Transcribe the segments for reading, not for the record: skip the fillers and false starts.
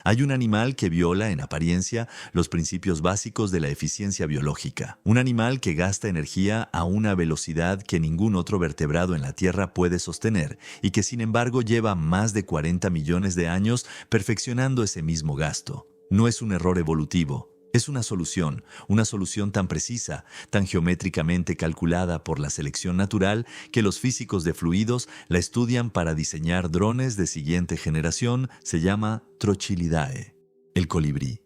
Hay un animal que viola, en apariencia, los principios básicos de la eficiencia biológica. Un animal que gasta energía a una velocidad que ningún otro vertebrado en la Tierra puede sostener y que, sin embargo, lleva más de 40 millones de años perfeccionando ese mismo gasto. No es un error evolutivo. Es una solución tan precisa, tan geométricamente calculada por la selección natural que los físicos de fluidos la estudian para diseñar drones de siguiente generación. Se llama Trochilidae, el colibrí.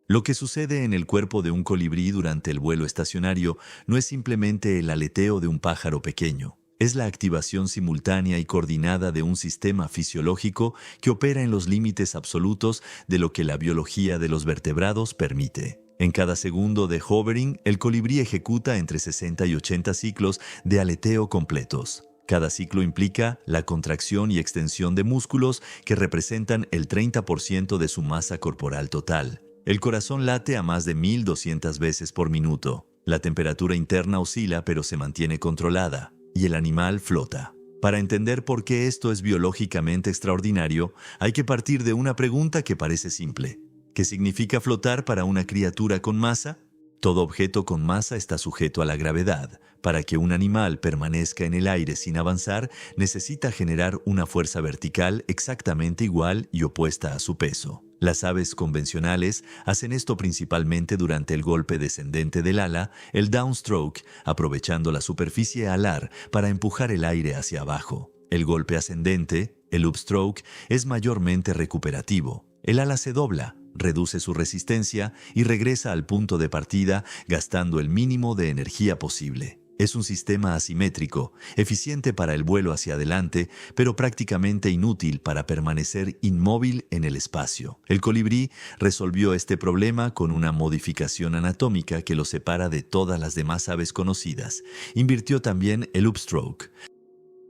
Lo que sucede en el cuerpo de un colibrí durante el vuelo estacionario no es simplemente el aleteo de un pájaro pequeño. Es la activación simultánea y coordinada de un sistema fisiológico que opera en los límites absolutos de lo que la biología de los vertebrados permite. En cada segundo de hovering, el colibrí ejecuta entre 60 y 80 ciclos de aleteo completos. Cada ciclo implica la contracción y extensión de músculos que representan el 30% de su masa corporal total. El corazón late a más de 1.200 veces por minuto. La temperatura interna oscila pero se mantiene controlada. Y el animal flota. Para entender por qué esto es biológicamente extraordinario, hay que partir de una pregunta que parece simple. ¿Qué significa flotar para una criatura con masa? Todo objeto con masa está sujeto a la gravedad. Para que un animal permanezca en el aire sin avanzar, necesita generar una fuerza vertical exactamente igual y opuesta a su peso. Las aves convencionales hacen esto principalmente durante el golpe descendente del ala, el downstroke, aprovechando la superficie alar para empujar el aire hacia abajo. El golpe ascendente, el upstroke, es mayormente recuperativo. El ala se dobla, reduce su resistencia y regresa al punto de partida gastando el mínimo de energía posible. Es un sistema asimétrico, eficiente para el vuelo hacia adelante, pero prácticamente inútil para permanecer inmóvil en el espacio. El colibrí resolvió este problema con una modificación anatómica que lo separa de todas las demás aves conocidas. Invirtió también el upstroke.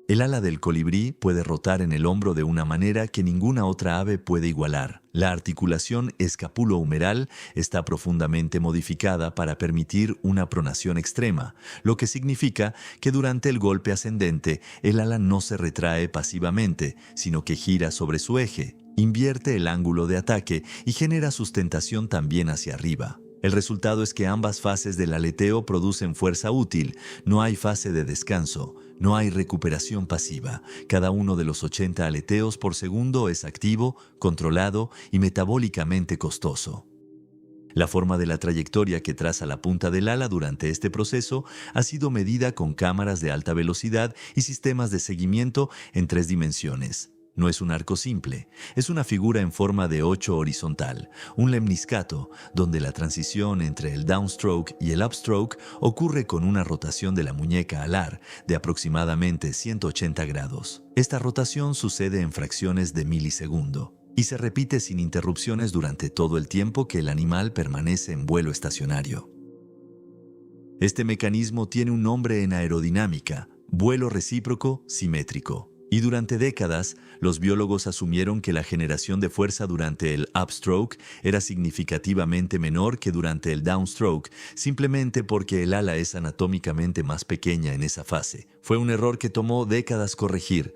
El ala del colibrí puede rotar en el hombro de una manera que ninguna otra ave puede igualar. La articulación escapulo-humeral está profundamente modificada para permitir una pronación extrema, lo que significa que durante el golpe ascendente el ala no se retrae pasivamente, sino que gira sobre su eje, invierte el ángulo de ataque y genera sustentación también hacia arriba. El resultado es que ambas fases del aleteo producen fuerza útil, no hay fase de descanso, no hay recuperación pasiva. Cada uno de los 80 aleteos por segundo es activo, controlado y metabólicamente costoso. La forma de la trayectoria que traza la punta del ala durante este proceso ha sido medida con cámaras de alta velocidad y sistemas de seguimiento en 3 dimensiones. No es un arco simple, es una figura en forma de 8 horizontal, un lemniscato, donde la transición entre el downstroke y el upstroke ocurre con una rotación de la muñeca alar de aproximadamente 180 grados. Esta rotación sucede en fracciones de milisegundo y se repite sin interrupciones durante todo el tiempo que el animal permanece en vuelo estacionario. Este mecanismo tiene un nombre en aerodinámica: vuelo recíproco simétrico. Y durante décadas, los biólogos asumieron que la generación de fuerza durante el upstroke era significativamente menor que durante el downstroke, simplemente porque el ala es anatómicamente más pequeña en esa fase. Fue un error que tomó décadas corregir.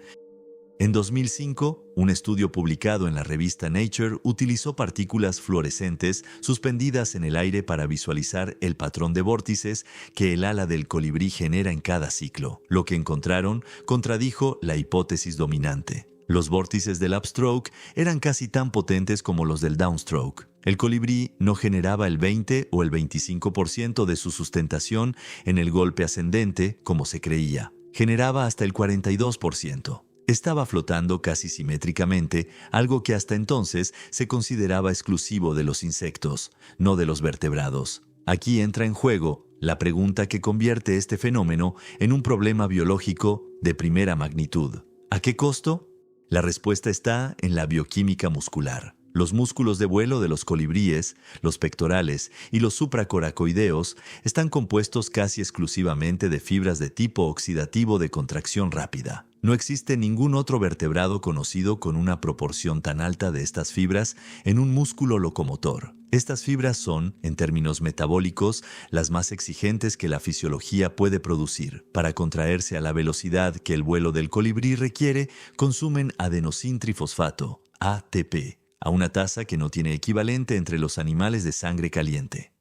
En 2005, un estudio publicado en la revista Nature utilizó partículas fluorescentes suspendidas en el aire para visualizar el patrón de vórtices que el ala del colibrí genera en cada ciclo. Lo que encontraron contradijo la hipótesis dominante. Los vórtices del upstroke eran casi tan potentes como los del downstroke. El colibrí no generaba el 20 o el 25% de su sustentación en el golpe ascendente, como se creía. Generaba hasta el 42%. Estaba flotando casi simétricamente, algo que hasta entonces se consideraba exclusivo de los insectos, no de los vertebrados. Aquí entra en juego la pregunta que convierte este fenómeno en un problema biológico de primera magnitud. ¿A qué costo? La respuesta está en la bioquímica muscular. Los músculos de vuelo de los colibríes, los pectorales y los supracoracoideos están compuestos casi exclusivamente de fibras de tipo oxidativo de contracción rápida. No existe ningún otro vertebrado conocido con una proporción tan alta de estas fibras en un músculo locomotor. Estas fibras son, en términos metabólicos, las más exigentes que la fisiología puede producir. Para contraerse a la velocidad que el vuelo del colibrí requiere, consumen adenosintrifosfato, ATP. a una tasa que no tiene equivalente entre los animales de sangre caliente.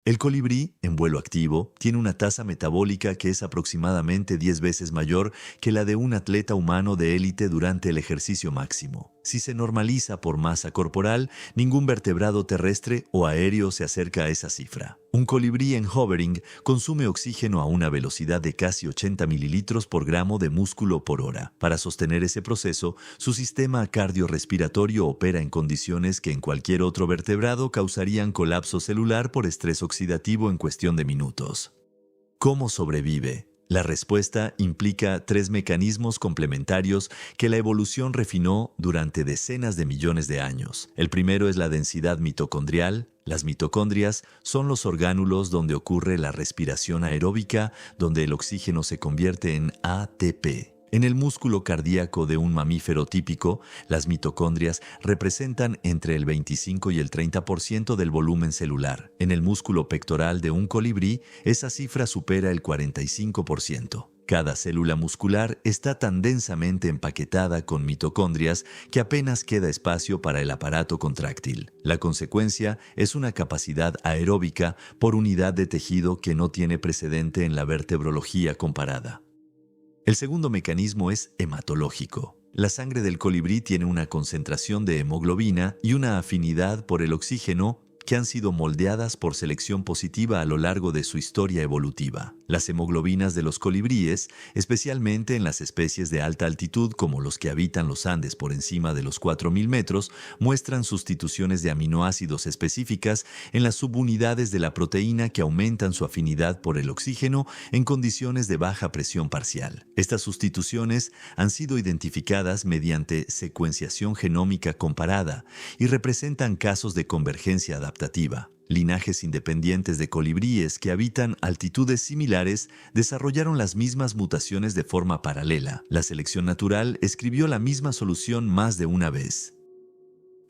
El colibrí, en vuelo activo, tiene una tasa metabólica que es aproximadamente 10 veces mayor que la de un atleta humano de élite durante el ejercicio máximo. Si se normaliza por masa corporal, ningún vertebrado terrestre o aéreo se acerca a esa cifra. Un colibrí en hovering consume oxígeno a una velocidad de casi 80 mililitros por gramo de músculo por hora. Para sostener ese proceso, su sistema cardiorrespiratorio opera en condiciones que en cualquier otro vertebrado causarían colapso celular por estrés oxidativo en cuestión de minutos. ¿Cómo sobrevive? La respuesta implica 3 mecanismos complementarios que la evolución refinó durante decenas de millones de años. El primero es la densidad mitocondrial. Las mitocondrias son los orgánulos donde ocurre la respiración aeróbica, donde el oxígeno se convierte en ATP. En el músculo cardíaco de un mamífero típico, las mitocondrias representan entre el 25 y el 30% del volumen celular. En el músculo pectoral de un colibrí, esa cifra supera el 45%. Cada célula muscular está tan densamente empaquetada con mitocondrias que apenas queda espacio para el aparato contráctil. La consecuencia es una capacidad aeróbica por unidad de tejido que no tiene precedente en la vertebrología comparada. El segundo mecanismo es hematológico. La sangre del colibrí tiene una concentración de hemoglobina y una afinidad por el oxígeno que han sido moldeadas por selección positiva a lo largo de su historia evolutiva. Las hemoglobinas de los colibríes, especialmente en las especies de alta altitud como los que habitan los Andes por encima de los 4.000 metros, muestran sustituciones de aminoácidos específicas en las subunidades de la proteína que aumentan su afinidad por el oxígeno en condiciones de baja presión parcial. Estas sustituciones han sido identificadas mediante secuenciación genómica comparada y representan casos de convergencia adaptativa. Linajes independientes de colibríes que habitan altitudes similares desarrollaron las mismas mutaciones de forma paralela. La selección natural escribió la misma solución más de una vez.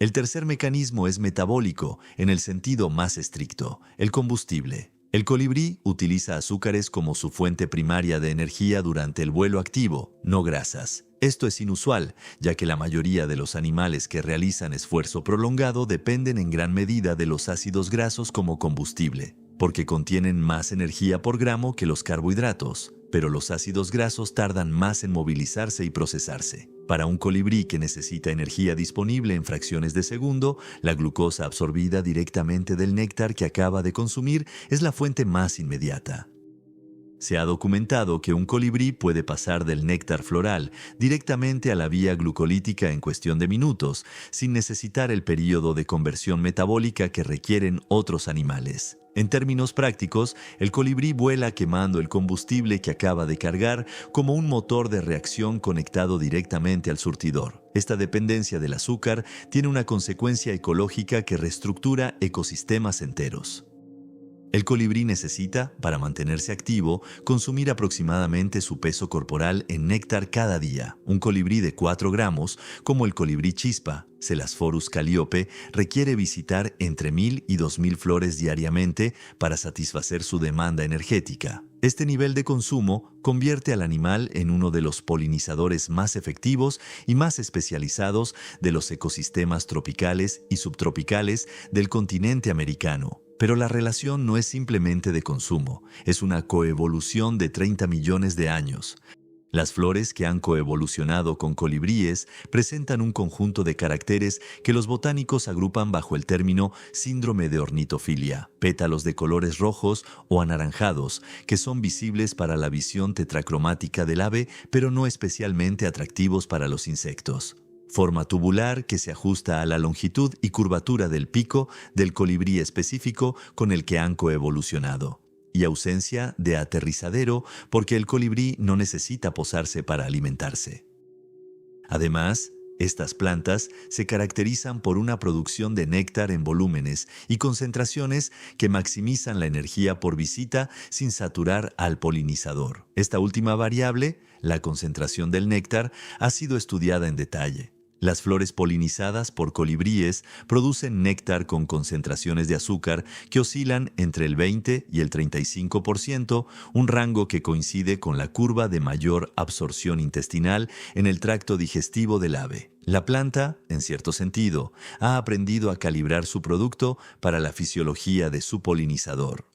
El tercer mecanismo es metabólico, en el sentido más estricto, el combustible. El colibrí utiliza azúcares como su fuente primaria de energía durante el vuelo activo, no grasas. Esto es inusual, ya que la mayoría de los animales que realizan esfuerzo prolongado dependen en gran medida de los ácidos grasos como combustible, porque contienen más energía por gramo que los carbohidratos, pero los ácidos grasos tardan más en movilizarse y procesarse. Para un colibrí que necesita energía disponible en fracciones de segundo, la glucosa absorbida directamente del néctar que acaba de consumir es la fuente más inmediata. Se ha documentado que un colibrí puede pasar del néctar floral directamente a la vía glucolítica en cuestión de minutos, sin necesitar el período de conversión metabólica que requieren otros animales. En términos prácticos, el colibrí vuela quemando el combustible que acaba de cargar como un motor de reacción conectado directamente al surtidor. Esta dependencia del azúcar tiene una consecuencia ecológica que reestructura ecosistemas enteros. El colibrí necesita, para mantenerse activo, consumir aproximadamente su peso corporal en néctar cada día. Un colibrí de 4 gramos, como el colibrí chispa, Celasphorus calliope, requiere visitar entre 1.000 y 2.000 flores diariamente para satisfacer su demanda energética. Este nivel de consumo convierte al animal en uno de los polinizadores más efectivos y más especializados de los ecosistemas tropicales y subtropicales del continente americano. Pero la relación no es simplemente de consumo, es una coevolución de 30 millones de años. Las flores que han coevolucionado con colibríes presentan un conjunto de caracteres que los botánicos agrupan bajo el término síndrome de ornitofilia. Pétalos de colores rojos o anaranjados que son visibles para la visión tetracromática del ave, pero no especialmente atractivos para los insectos. Forma tubular que se ajusta a la longitud y curvatura del pico del colibrí específico con el que han coevolucionado. Y ausencia de aterrizadero porque el colibrí no necesita posarse para alimentarse. Además, estas plantas se caracterizan por una producción de néctar en volúmenes y concentraciones que maximizan la energía por visita sin saturar al polinizador. Esta última variable, la concentración del néctar, ha sido estudiada en detalle. Las flores polinizadas por colibríes producen néctar con concentraciones de azúcar que oscilan entre el 20 y el 35%, un rango que coincide con la curva de mayor absorción intestinal en el tracto digestivo del ave. La planta, en cierto sentido, ha aprendido a calibrar su producto para la fisiología de su polinizador.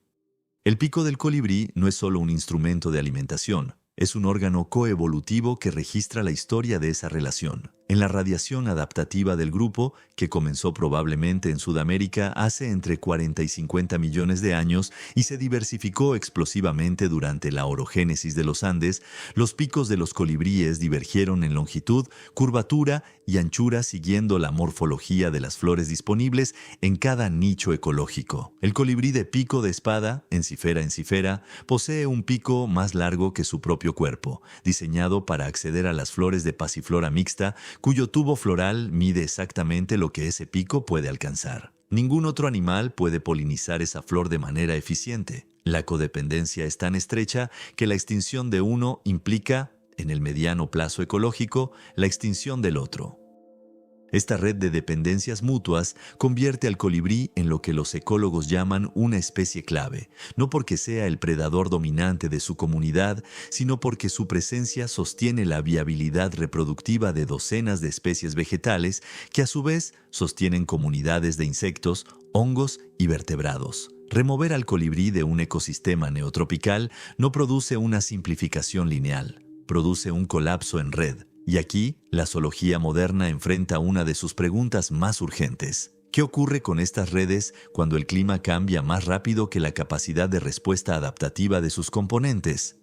El pico del colibrí no es solo un instrumento de alimentación, es un órgano coevolutivo que registra la historia de esa relación. En la radiación adaptativa del grupo, que comenzó probablemente en Sudamérica hace entre 40 y 50 millones de años y se diversificó explosivamente durante la orogénesis de los Andes, los picos de los colibríes divergieron en longitud, curvatura y anchura siguiendo la morfología de las flores disponibles en cada nicho ecológico. El colibrí de pico de espada, Encifera, posee un pico más largo que su propio cuerpo, diseñado para acceder a las flores de pasiflora mixta, cuyo tubo floral mide exactamente lo que ese pico puede alcanzar. Ningún otro animal puede polinizar esa flor de manera eficiente. La codependencia es tan estrecha que la extinción de uno implica, en el mediano plazo ecológico, la extinción del otro. Esta red de dependencias mutuas convierte al colibrí en lo que los ecólogos llaman una especie clave, no porque sea el predador dominante de su comunidad, sino porque su presencia sostiene la viabilidad reproductiva de docenas de especies vegetales que a su vez sostienen comunidades de insectos, hongos y vertebrados. Remover al colibrí de un ecosistema neotropical no produce una simplificación lineal, produce un colapso en red. Y aquí, la zoología moderna enfrenta una de sus preguntas más urgentes. ¿Qué ocurre con estas redes cuando el clima cambia más rápido que la capacidad de respuesta adaptativa de sus componentes?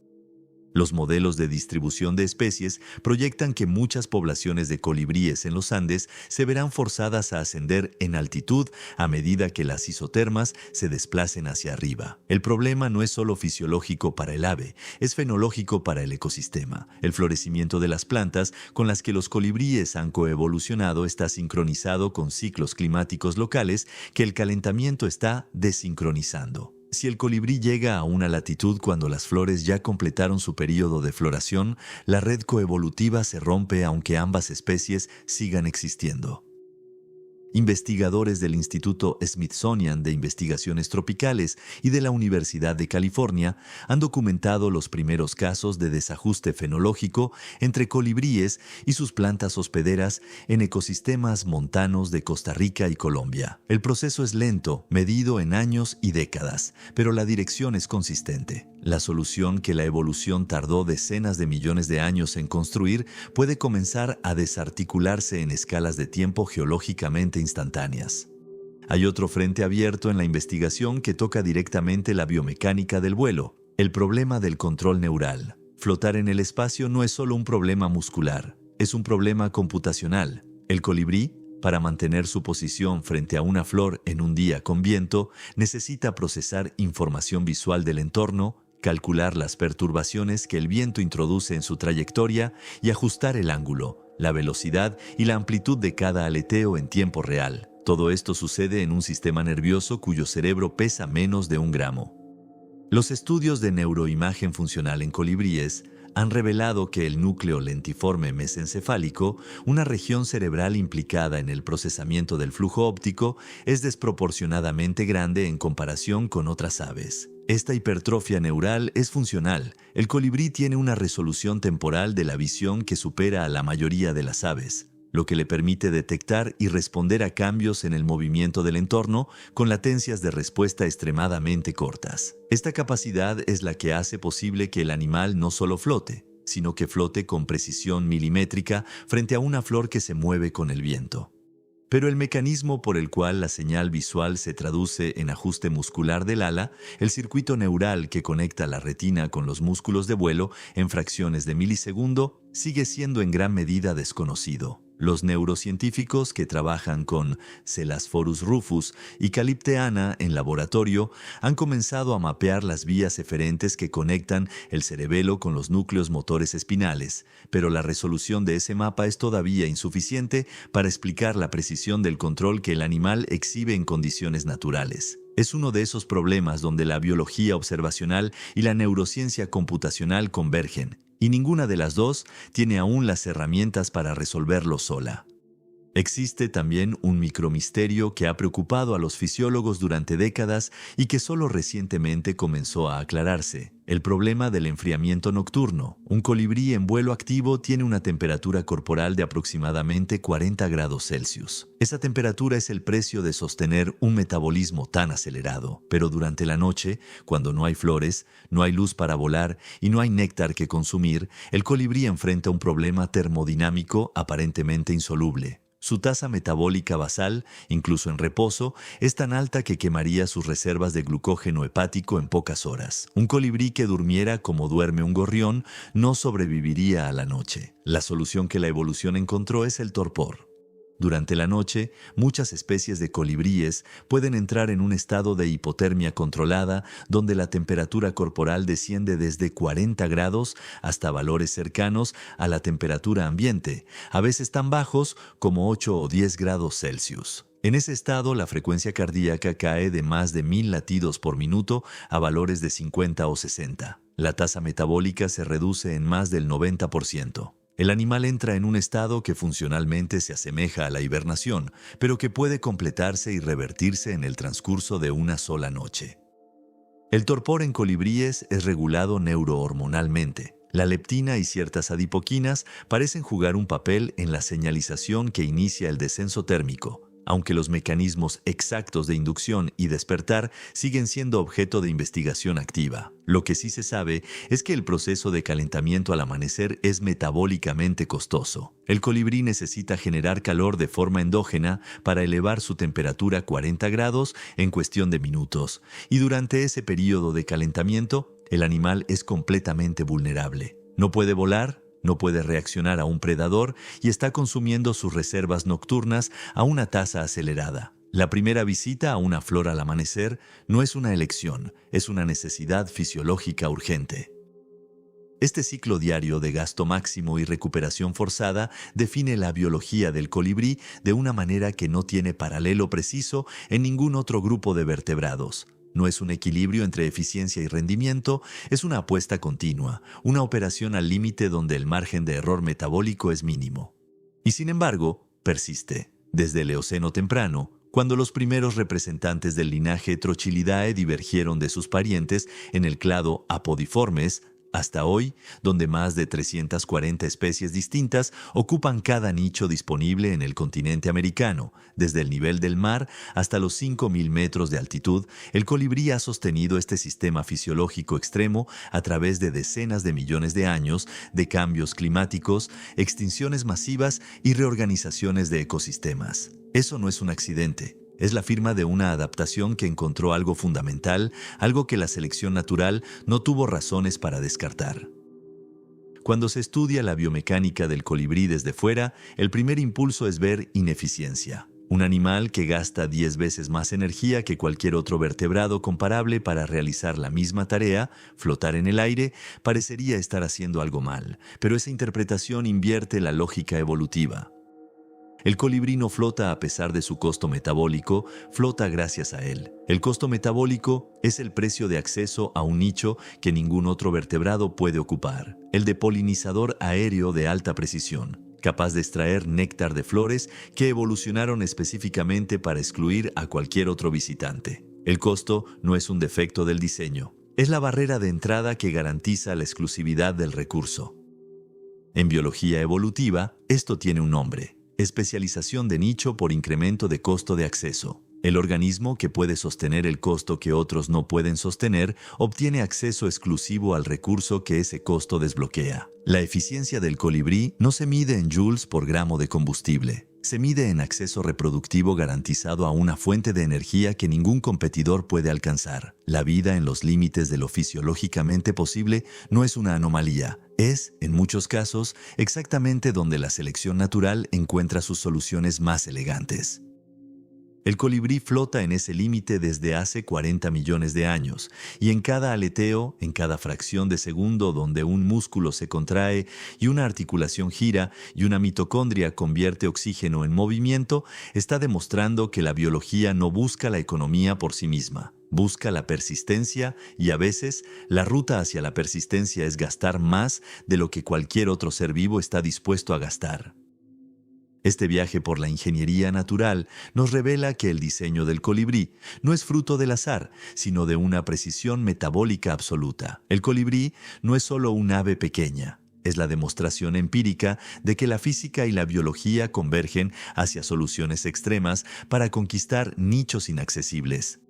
Los modelos de distribución de especies proyectan que muchas poblaciones de colibríes en los Andes se verán forzadas a ascender en altitud a medida que las isotermas se desplacen hacia arriba. El problema no es solo fisiológico para el ave, es fenológico para el ecosistema. El florecimiento de las plantas con las que los colibríes han coevolucionado está sincronizado con ciclos climáticos locales que el calentamiento está desincronizando. Si el colibrí llega a una latitud cuando las flores ya completaron su período de floración, la red coevolutiva se rompe aunque ambas especies sigan existiendo. Investigadores del Instituto Smithsonian de Investigaciones Tropicales y de la Universidad de California han documentado los primeros casos de desajuste fenológico entre colibríes y sus plantas hospederas en ecosistemas montanos de Costa Rica y Colombia. El proceso es lento, medido en años y décadas, pero la dirección es consistente. La solución que la evolución tardó decenas de millones de años en construir puede comenzar a desarticularse en escalas de tiempo geológicamente instantáneas. Hay otro frente abierto en la investigación que toca directamente la biomecánica del vuelo, el problema del control neural. Flotar en el espacio no es solo un problema muscular, es un problema computacional. El colibrí, para mantener su posición frente a una flor en un día con viento, necesita procesar información visual del entorno, calcular las perturbaciones que el viento introduce en su trayectoria y ajustar el ángulo, la velocidad y la amplitud de cada aleteo en tiempo real. Todo esto sucede en un sistema nervioso cuyo cerebro pesa menos de 1 gramo. Los estudios de neuroimagen funcional en colibríes han revelado que el núcleo lentiforme mesencefálico, una región cerebral implicada en el procesamiento del flujo óptico, es desproporcionadamente grande en comparación con otras aves. Esta hipertrofia neural es funcional. El colibrí tiene una resolución temporal de la visión que supera a la mayoría de las aves, lo que le permite detectar y responder a cambios en el movimiento del entorno con latencias de respuesta extremadamente cortas. Esta capacidad es la que hace posible que el animal no solo flote, sino que flote con precisión milimétrica frente a una flor que se mueve con el viento. Pero el mecanismo por el cual la señal visual se traduce en ajuste muscular del ala, el circuito neural que conecta la retina con los músculos de vuelo en fracciones de milisegundo, sigue siendo en gran medida desconocido. Los neurocientíficos que trabajan con Celasphorus rufus y Calypteana en laboratorio han comenzado a mapear las vías eferentes que conectan el cerebelo con los núcleos motores espinales, pero la resolución de ese mapa es todavía insuficiente para explicar la precisión del control que el animal exhibe en condiciones naturales. Es uno de esos problemas donde la biología observacional y la neurociencia computacional convergen, y ninguna de las dos tiene aún las herramientas para resolverlo sola. Existe también un micromisterio que ha preocupado a los fisiólogos durante décadas y que solo recientemente comenzó a aclararse: el problema del enfriamiento nocturno. Un colibrí en vuelo activo tiene una temperatura corporal de aproximadamente 40 grados Celsius. Esa temperatura es el precio de sostener un metabolismo tan acelerado. Pero durante la noche, cuando no hay flores, no hay luz para volar y no hay néctar que consumir, el colibrí enfrenta un problema termodinámico aparentemente insoluble. Su tasa metabólica basal, incluso en reposo, es tan alta que quemaría sus reservas de glucógeno hepático en pocas horas. Un colibrí que durmiera como duerme un gorrión no sobreviviría a la noche. La solución que la evolución encontró es el torpor. Durante la noche, muchas especies de colibríes pueden entrar en un estado de hipotermia controlada, donde la temperatura corporal desciende desde 40 grados hasta valores cercanos a la temperatura ambiente, a veces tan bajos como 8 o 10 grados Celsius. En ese estado, la frecuencia cardíaca cae de más de 1000 latidos por minuto a valores de 50 o 60. La tasa metabólica se reduce en más del 90%. El animal entra en un estado que funcionalmente se asemeja a la hibernación, pero que puede completarse y revertirse en el transcurso de una sola noche. El torpor en colibríes es regulado neurohormonalmente. La leptina y ciertas adipoquinas parecen jugar un papel en la señalización que inicia el descenso térmico, aunque los mecanismos exactos de inducción y despertar siguen siendo objeto de investigación activa. Lo que sí se sabe es que el proceso de calentamiento al amanecer es metabólicamente costoso. El colibrí necesita generar calor de forma endógena para elevar su temperatura a 40 grados en cuestión de minutos, y durante ese periodo de calentamiento, el animal es completamente vulnerable. No puede volar, no puede reaccionar a un predador y está consumiendo sus reservas nocturnas a una tasa acelerada. La primera visita a una flor al amanecer no es una elección, es una necesidad fisiológica urgente. Este ciclo diario de gasto máximo y recuperación forzada define la biología del colibrí de una manera que no tiene paralelo preciso en ningún otro grupo de vertebrados. No es un equilibrio entre eficiencia y rendimiento, es una apuesta continua, una operación al límite donde el margen de error metabólico es mínimo. Y sin embargo, persiste. Desde el Eoceno temprano, cuando los primeros representantes del linaje Trochilidae divergieron de sus parientes en el clado Apodiformes, hasta hoy, donde más de 340 especies distintas ocupan cada nicho disponible en el continente americano. Desde el nivel del mar hasta los 5.000 metros de altitud, el colibrí ha sostenido este sistema fisiológico extremo a través de decenas de millones de años de cambios climáticos, extinciones masivas y reorganizaciones de ecosistemas. Eso no es un accidente. Es la firma de una adaptación que encontró algo fundamental, algo que la selección natural no tuvo razones para descartar. Cuando se estudia la biomecánica del colibrí desde fuera, el primer impulso es ver ineficiencia. Un animal que gasta 10 veces más energía que cualquier otro vertebrado comparable para realizar la misma tarea, flotar en el aire, parecería estar haciendo algo mal, pero esa interpretación invierte la lógica evolutiva. El colibrí no flota a pesar de su costo metabólico, flota gracias a él. El costo metabólico es el precio de acceso a un nicho que ningún otro vertebrado puede ocupar, el de polinizador aéreo de alta precisión, capaz de extraer néctar de flores que evolucionaron específicamente para excluir a cualquier otro visitante. El costo no es un defecto del diseño, es la barrera de entrada que garantiza la exclusividad del recurso. En biología evolutiva, esto tiene un nombre: especialización de nicho por incremento de costo de acceso. El organismo que puede sostener el costo que otros no pueden sostener obtiene acceso exclusivo al recurso que ese costo desbloquea. La eficiencia del colibrí no se mide en joules por gramo de combustible. Se mide en acceso reproductivo garantizado a una fuente de energía que ningún competidor puede alcanzar. La vida en los límites de lo fisiológicamente posible no es una anomalía. Es, en muchos casos, exactamente donde la selección natural encuentra sus soluciones más elegantes. El colibrí flota en ese límite desde hace 40 millones de años, y en cada aleteo, en cada fracción de segundo donde un músculo se contrae y una articulación gira y una mitocondria convierte oxígeno en movimiento, está demostrando que la biología no busca la economía por sí misma. Busca la persistencia y a veces la ruta hacia la persistencia es gastar más de lo que cualquier otro ser vivo está dispuesto a gastar. Este viaje por la ingeniería natural nos revela que el diseño del colibrí no es fruto del azar, sino de una precisión metabólica absoluta. El colibrí no es solo un ave pequeña, es la demostración empírica de que la física y la biología convergen hacia soluciones extremas para conquistar nichos inaccesibles.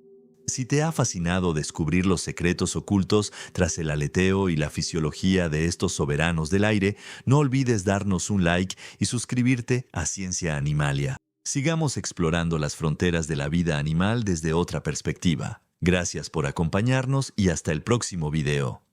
Si te ha fascinado descubrir los secretos ocultos tras el aleteo y la fisiología de estos soberanos del aire, no olvides darnos un like y suscribirte a Ciencia Animalia. Sigamos explorando las fronteras de la vida animal desde otra perspectiva. Gracias por acompañarnos y hasta el próximo video.